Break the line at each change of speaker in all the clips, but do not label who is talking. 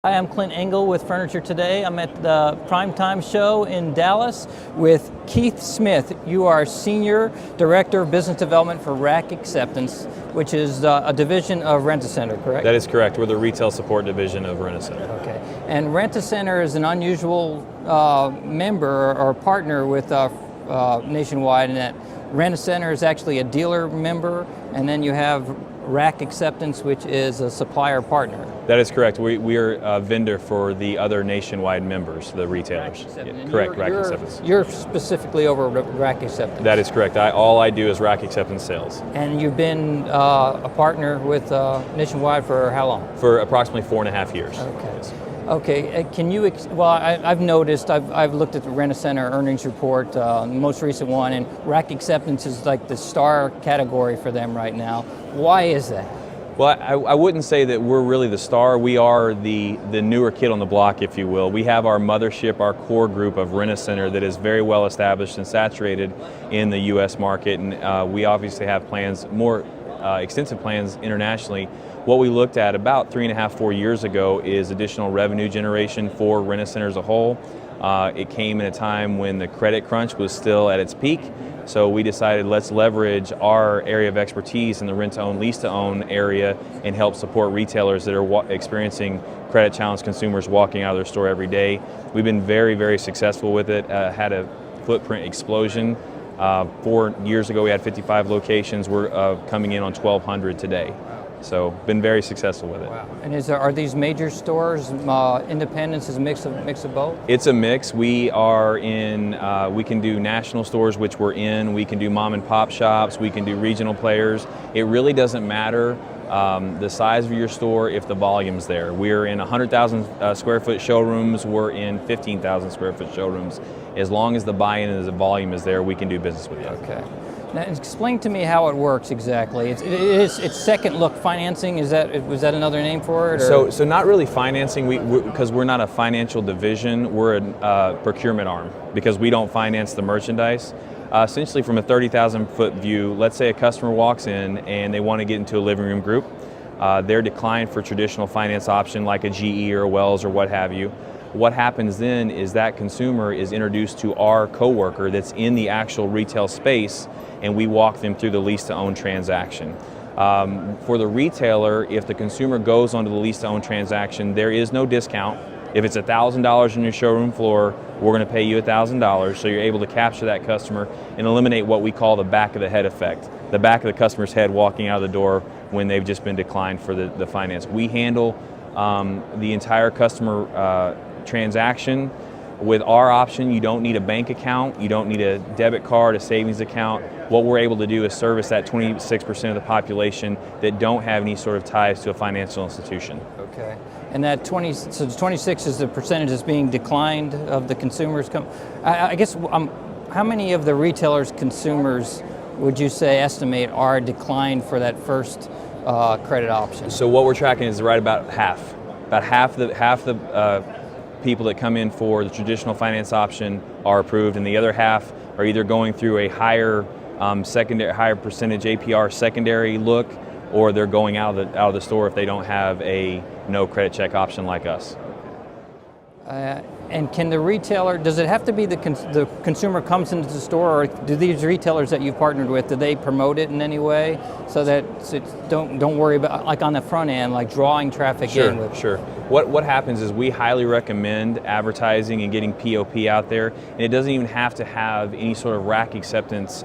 Hi, I'm Clint Engel with Furniture Today. I'm at the Primetime Show in Dallas with Keith Smith. You are Senior Director of Business Development for RAC Acceptance, which is a division of Rent-A-Center, correct?
That is correct. We're the retail support division of Rent-A-Center.
Okay. And Rent-A-Center is an unusual member or partner with Nationwide in that Rent-A-Center is actually a dealer member, and then you have RAC Acceptance, which is a supplier partner.
That is correct. We are a vendor for the other Nationwide members, the retailers.
Yeah,
correct, RAC Acceptance.
You're specifically over RAC Acceptance.
That is correct. All I do is RAC Acceptance sales.
And you've been a partner with Nationwide for how long?
For approximately 4.5 years.
Okay.
Yes.
Okay, can you, I've noticed, I've looked at the Rent-A-Center earnings report, the most recent one, and RAC Acceptance is like the star category for them right now. Why is that?
Well, I wouldn't say that we're really the star. We are the newer kid on the block, if you will. We have our mothership, our core group of Rent-A-Center that is very well established and saturated in the U.S. market, and we obviously have plans, more extensive plans internationally. What we looked at about 3.5, 4 years ago is additional revenue generation for Rent-A-Center as a whole. It came in a time when the credit crunch was still at its peak, so we decided let's leverage our area of expertise in the rent-to-own, lease-to-own area and help support retailers that are experiencing credit-challenged consumers walking out of their store every day. We've been very, very successful with it, had a footprint explosion. 4 years ago we had 55 locations, we're coming in on 1,200 today. So been very successful with it.
Wow. And are these major stores, independents, is a mix of both?
It's a mix. We are in, we can do national stores, which we're in. We can do mom and pop shops. We can do regional players. It really doesn't matter the size of your store if the volume's there. We're in 100,000 square foot showrooms. We're in 15,000 square foot showrooms. As long as the buy-in and the volume is there, we can do business with you.
Okay. Now, explain to me how it works exactly. It's second look financing. Was that another name for it?
Or? So not really financing. Because we're not a financial division. We're a procurement arm because we don't finance the merchandise. Essentially, from a 30,000 foot view, let's say a customer walks in and they want to get into a living room group. They're declined for traditional finance option like a GE or a Wells or what have you. What happens then is that consumer is introduced to our coworker that's in the actual retail space, and we walk them through the lease-to-own transaction. For the retailer, if the consumer goes onto the lease-to-own transaction, there is no discount. If it's $1,000 on your showroom floor, we're going to pay you $1,000, so you're able to capture that customer and eliminate what we call the back of the head effect, the back of the customer's head walking out of the door when they've just been declined for the finance. We handle the entire customer transaction. With our option, you don't need a bank account, you don't need a debit card, a savings account. What we're able to do is service that 26% of the population that don't have any sort of ties to a financial institution.
Okay. And that 26 is the percentage that's being declined of the consumers. I guess, how many of the retailers' consumers would you say estimate are declined for that first credit option?
So what we're tracking is right about half. About half the people that come in for the traditional finance option are approved, and the other half are either going through a higher percentage APR secondary look, or they're going out of the store if they don't have a no credit check option like us.
And can the retailer, does it have to be the consumer comes into the store, or do these retailers that you've partnered with, do they promote it in any way so that don't worry about, like on the front end, like drawing traffic in with?
Sure. What happens is we highly recommend advertising and getting POP out there, and it doesn't even have to have any sort of RAC acceptance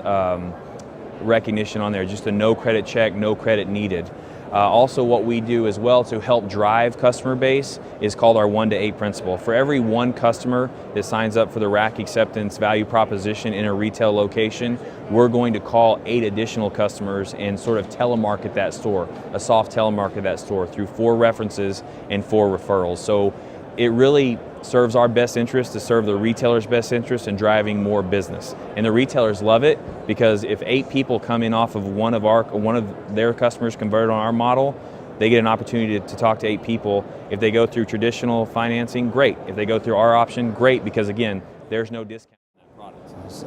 recognition on there, just a no credit check, no credit needed. Also, what we do as well to help drive customer base is called our 1 to 8 principle. For every one customer that signs up for the RAC acceptance value proposition in a retail location, we're going to call 8 additional customers and sort of telemarket that store, a soft telemarket that store through 4 references and 4 referrals. So it really serves our best interest to serve the retailer's best interest in driving more business. And the retailers love it because if 8 people come in off of one of their customers converted on our model, they get an opportunity to talk to 8 people. If they go through traditional financing, great. If they go through our option, great, because again, there's no discount on that product.
I see.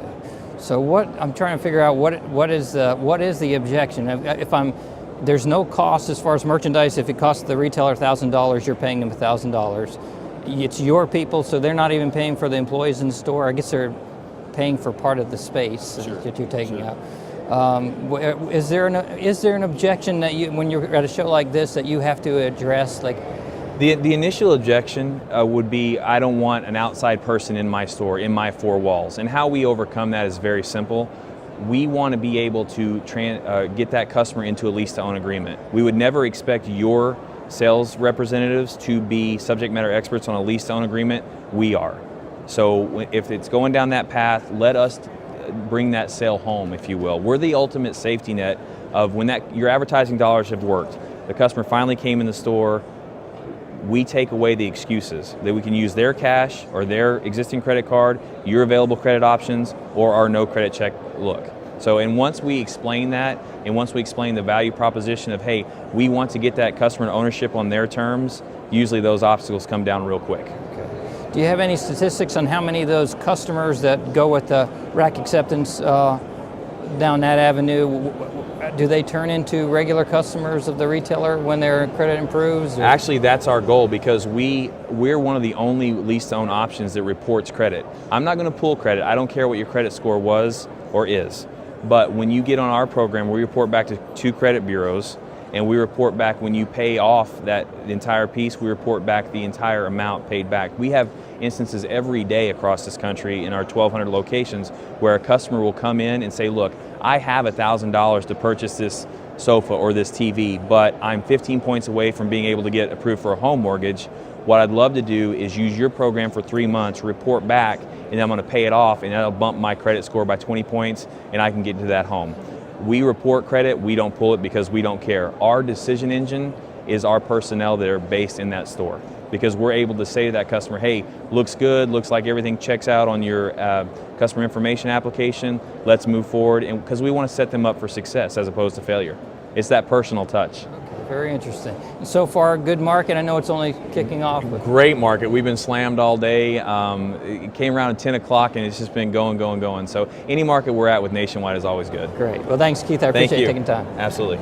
So what I'm trying to figure out, what is the objection? If I'm there's no cost as far as merchandise. If it costs the retailer $1,000, you're paying them $1,000. It's your people, so they're not even paying for the employees in the store. I guess they're paying for part of the space that you're taking out. Is there an objection that when you're at a show like this that you have to address? Like,
the initial objection would be, I don't want an outside person in my store, in my four walls. And how we overcome that is very simple. We want to be able to get that customer into a lease-to-own agreement. We would never expect your sales representatives to be subject matter experts on a lease-to-own agreement. We are. So if it's going down that path, let us bring that sale home, if you will. We're the ultimate safety net of when your advertising dollars have worked. The customer finally came in the store. We take away the excuses that we can use their cash or their existing credit card, your available credit options, or our no credit check look. So, and once we explain that, and once we explain the value proposition of, hey, we want to get that customer ownership on their terms, usually those obstacles come down real quick.
Okay. Do you have any statistics on how many of those customers that go with the RAC acceptance down that avenue, do they turn into regular customers of the retailer when their credit improves? Or?
Actually, that's our goal, because we're one of the only lease-to-own options that reports credit. I'm not going to pull credit. I don't care what your credit score was or is. But when you get on our program, we report back to 2 credit bureaus, and we report back when you pay off that entire piece, we report back the entire amount paid back. We have instances every day across this country in our 1,200 locations where a customer will come in and say, look, I have $1,000 to purchase this sofa or this TV, but I'm 15 points away from being able to get approved for a home mortgage. What I'd love to do is use your program for 3 months, report back, and I'm going to pay it off, and that'll bump my credit score by 20 points, and I can get into that home. We report credit, we don't pull it because we don't care. Our decision engine is our personnel that are based in that store, because we're able to say to that customer, hey, looks good, looks like everything checks out on your customer information application, let's move forward, and because we want to set them up for success as opposed to failure. It's that personal touch.
Very interesting. So far, good market. I know it's only kicking off.
Great market. We've been slammed all day. It came around at 10 o'clock and it's just been going. So any market we're at with Nationwide is always good.
Great. Well, thanks, Keith. I appreciate you taking time.
Absolutely.